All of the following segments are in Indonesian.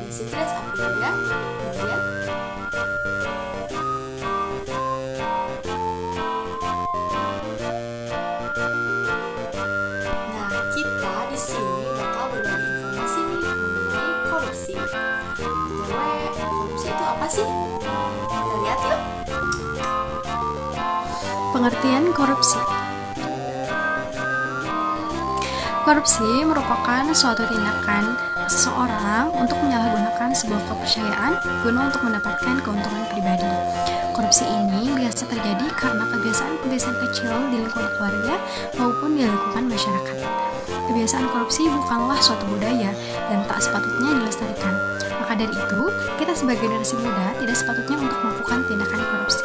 Desitres Aprilia. Kemudian kita di sini bakal berbagi informasi nih mengenai korupsi. BTW, korupsi itu apa sih? Kita lihat yuk. Pengertian korupsi. Korupsi merupakan suatu tindakan seseorang untuk menyalahgunakan sebuah kepercayaan guna untuk mendapatkan keuntungan pribadi. Korupsi ini biasa terjadi karena kebiasaan-kebiasaan kecil di lingkungan keluarga maupun di lingkungan masyarakat. Kebiasaan korupsi bukanlah suatu budaya dan tak sepatutnya dilestarikan. Maka dari itu, kita sebagai generasi muda tidak sepatutnya untuk melakukan tindakan korupsi.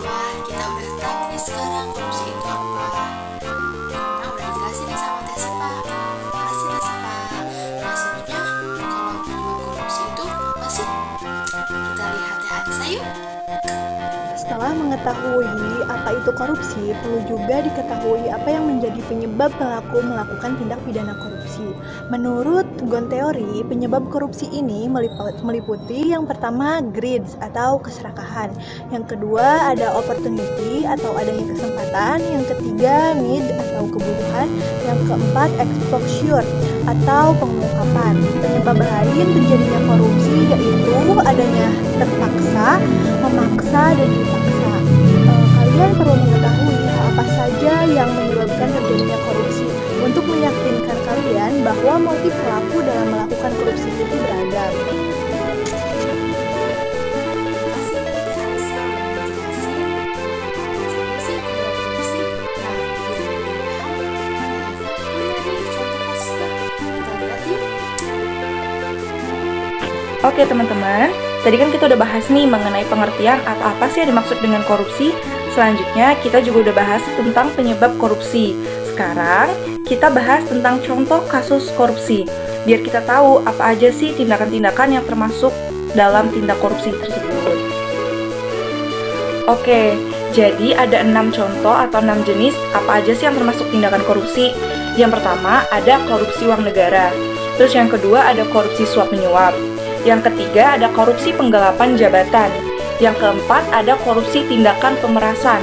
Wah, kita udah tahu nih sekarang korupsi itu apa. Karena udah dijelasin nih sama Teh Sipa. Makasih Teh Sipa. Nah, selanjutnya kalau penyebab korupsi itu apa sih? Kita lihat Teh Anissa yuk. Setelah mengetahui apa itu korupsi, perlu juga diketahui apa yang menjadi penyebab pelaku melakukan tindak pidana korupsi. Menurut Gonteori, penyebab korupsi ini meliputi yang pertama greed atau keserakahan, yang kedua ada opportunity atau adanya kesempatan, yang ketiga need atau kebutuhan, yang keempat exposure atau pengungkapan. Penyebab lain terjadinya korupsi yaitu adanya terpaksa, memaksa, dan dipaksa. Kalian perlu mengetahui apa saja yang menyebabkan terjadinya korupsi untuk meyakinkan kalian bahwa motif pelaku dalam melakukan korupsi itu beragam. Oke teman-teman, tadi kan kita udah bahas nih mengenai pengertian atau apa sih yang dimaksud dengan korupsi. Selanjutnya kita juga udah bahas tentang penyebab korupsi. Sekarang kita bahas tentang contoh kasus korupsi, biar kita tahu apa aja sih tindakan-tindakan yang termasuk dalam tindak korupsi tersebut. Oke, jadi ada 6 contoh atau 6 jenis apa aja sih yang termasuk tindakan korupsi. Yang pertama ada korupsi uang negara. Terus yang kedua ada korupsi suap menyuap. Yang ketiga ada korupsi penggelapan jabatan. Yang keempat ada korupsi tindakan pemerasan.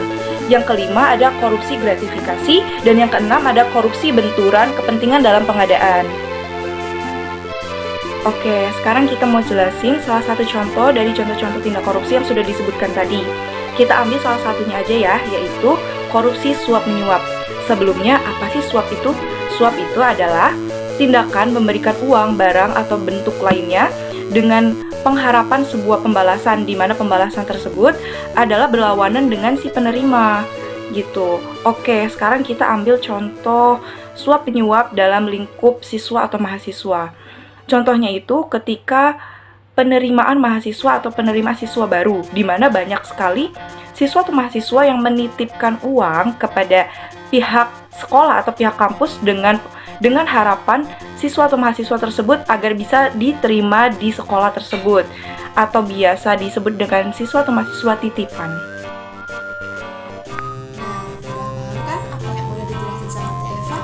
Yang kelima ada korupsi gratifikasi. Dan yang keenam ada korupsi benturan kepentingan dalam pengadaan. Oke, sekarang kita mau jelasin salah satu contoh dari contoh-contoh tindak korupsi yang sudah disebutkan tadi. Kita ambil salah satunya aja ya, yaitu korupsi suap menyuap. Sebelumnya, apa sih suap itu? Suap itu adalah tindakan memberikan uang, barang, atau bentuk lainnya dengan pengharapan sebuah pembalasan, di mana pembalasan tersebut adalah berlawanan dengan si penerima gitu. Oke, sekarang kita ambil contoh suap penyuap dalam lingkup siswa atau mahasiswa. Contohnya itu ketika penerimaan mahasiswa atau penerima siswa baru, di mana banyak sekali siswa atau mahasiswa yang menitipkan uang kepada pihak sekolah atau pihak kampus dengan harapan siswa atau mahasiswa tersebut agar bisa diterima di sekolah tersebut, atau biasa disebut dengan siswa atau mahasiswa titipan. Nah, udah paham kan apa yang udah dijelasin sama Teh Eva?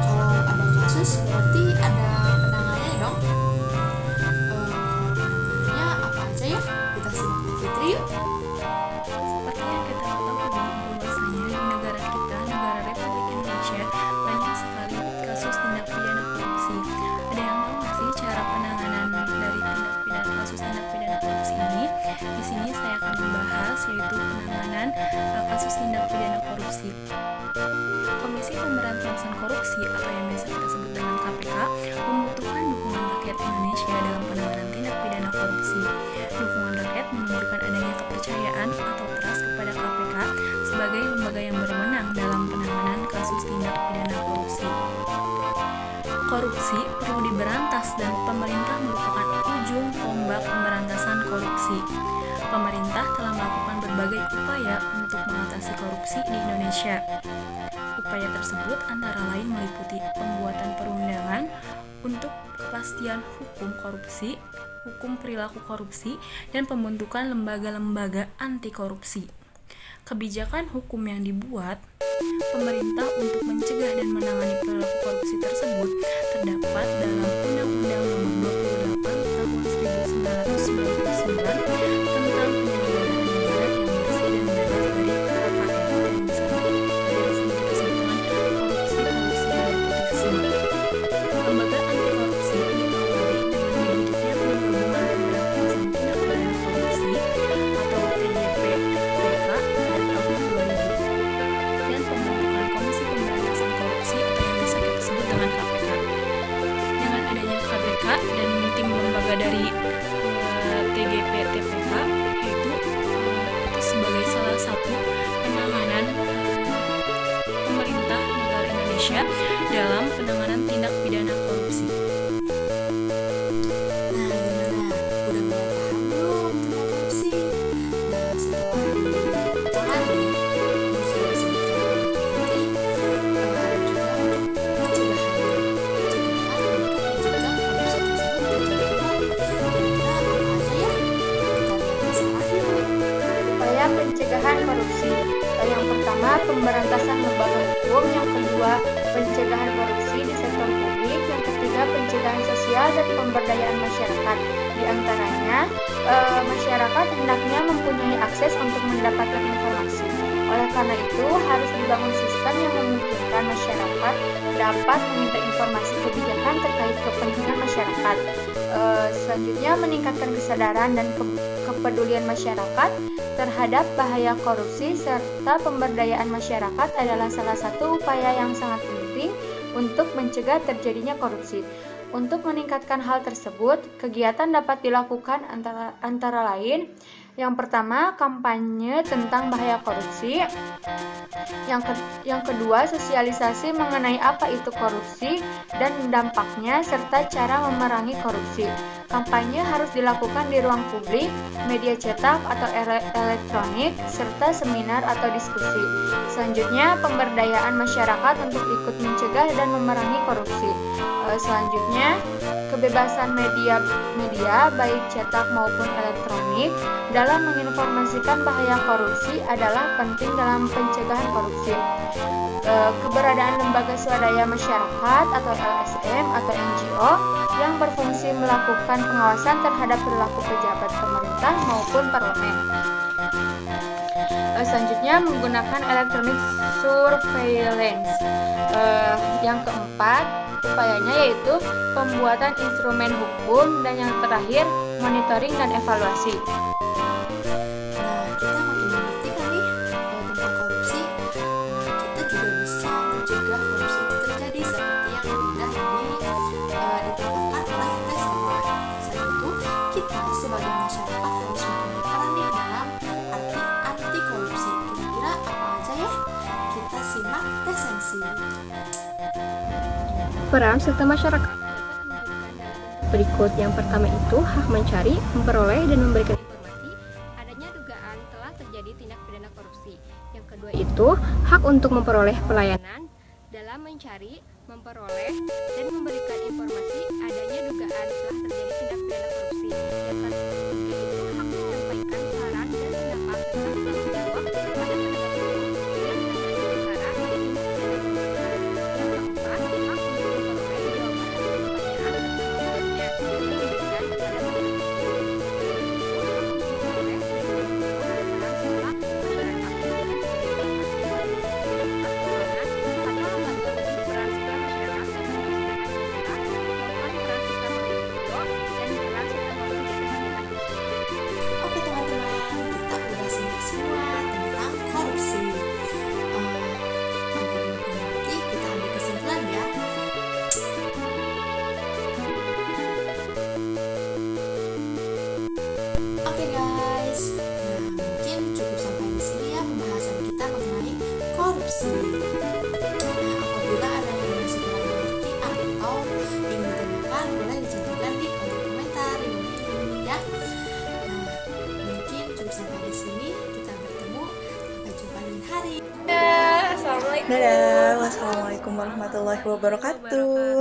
Kalau ada kasus berarti ada penanganannya dong. Penanganannya apa aja ya? Kita simak Teh Fitri yuk. Seperti yang kita ketahui bahwasanya di negara kita, negara Republik Indonesia, banyak sekali kasus tindak pidana korupsi. Ada yang tahu nggak sih cara penanganan dari kasus tindak pidana korupsi ini? Di sini saya akan membahas yaitu penanganan kasus tindak pidana korupsi. Komisi Pemberantasan Korupsi atau yang biasa kita sebut dengan KPK membutuhkan dukungan rakyat Indonesia dalam penanganan tindak pidana korupsi. Dukungan rakyat menunjukkan adanya kepercayaan atau trust kepada KPK sebagai lembaga yang berwenang dalam penanganan kasus tindak pidana korupsi. Korupsi perlu diberantas dan pemerintah merupakan ujung tombak pemberantasan korupsi. Pemerintah telah melakukan berbagai upaya untuk mengatasi korupsi di Indonesia. Upaya tersebut antara lain meliputi pembuatan perundangan untuk kepastian hukum korupsi, hukum perilaku korupsi, dan pembentukan lembaga-lembaga anti korupsi. Kebijakan hukum yang dibuat pemerintah untuk mencegah dan menangani perilaku korupsi tersebut terdapat dalam Undang-Undang Nomor dari TGP TPK, yaitu itu sebagai salah satu penanganan pemerintah negara Indonesia dalam penanganan tindak pidana korupsi. Nah, gimana? Udah mulai paham belum tentang korupsi? Nah, setelah ditonton nih, yang sudah disebutkan oleh Kak Fitri, ada juga untuk pencegahannya. Pencegahan untuk mencegah korupsi tersebut terjadi kembali. Kira-kira apa aja ya? Kita lihat bersama yuk. Upaya pencegahan korupsi. Yang pertama, pemberantasan lembaga hukum. Yang kedua, pencegahan korupsi di sektor publik. Yang ketiga, pencegahan sosial dan pemberdayaan masyarakat. Di antaranya, masyarakat hendaknya mempunyai akses untuk mendapatkan informasi. Oleh karena itu, harus dibangun sistem yang memungkinkan masyarakat dapat meminta informasi kebijakan terkait kepentingan masyarakat. Selanjutnya, meningkatkan kesadaran dan kepedulian masyarakat terhadap bahaya korupsi serta pemberdayaan masyarakat adalah salah satu upaya yang sangat penting untuk mencegah terjadinya korupsi. Untuk meningkatkan hal tersebut, kegiatan dapat dilakukan antara lain. Yang pertama, kampanye tentang bahaya korupsi. Yang kedua, sosialisasi mengenai apa itu korupsi dan dampaknya serta cara memerangi korupsi. Kampanye harus dilakukan di ruang publik, media cetak atau elektronik, serta seminar atau diskusi. Selanjutnya, pemberdayaan masyarakat untuk ikut mencegah dan memerangi korupsi. Selanjutnya, kebebasan media baik cetak maupun elektronik dalam menginformasikan bahaya korupsi adalah penting dalam pencegahan korupsi. Keberadaan lembaga swadaya masyarakat atau LSM atau NGO yang berfungsi melakukan pengawasan terhadap perilaku pejabat pemerintah maupun parlemen. Selanjutnya, menggunakan electronic surveillance. Yang keempat, upayanya yaitu pembuatan instrumen hukum, dan yang terakhir, monitoring dan evaluasi. Nah, kita makin mengerti kan nih tentang korupsi. Nah, kita juga bisa mencegah korupsi itu terjadi seperti yang sudah diterapkan oleh kita semua. Selain itu, kita sebagai masyarakat harus mempunyai peran nih dalam anti korupsi. Kira-kira apa aja ya? Kita simak esensi. Peran serta masyarakat berikut. Yang pertama itu hak mencari, memperoleh, dan memberikan informasi adanya dugaan telah terjadi tindak pidana korupsi. Yang kedua itu hak untuk memperoleh pelayanan dalam mencari, memperoleh, dan memberikan informasi adanya dugaan telah terjadi tindak pidana korupsi. Yang ketiga itu hak menyampaikan saran dan pendapat tentang tanggung jawab kepada penegak hukum yang menangani perkara tindak pidana korupsi. Yang keempat, hak untuk memperoleh jawaban atas pertanyaan tentang dugaannya yang diberikan kepada penegak hukum. Oke teman-teman, kita udah simak semua tentang korupsi. Agar makin mengerti, kita ambil kesimpulan ya. Oke guys, nah mungkin cukup sampai di sini ya pembahasan kita mengenai korupsi. Nah, apabila ada yang masih kurang mengerti atau ingin ditanyakan, boleh dicantumkan di kolom komentar di bawah ini ya. Nah, mungkin cukup sampai di sini. Kita bertemu. Sampai jumpa di lain hari. Dadah, wassalamualaikum warahmatullahi wabarakatuh.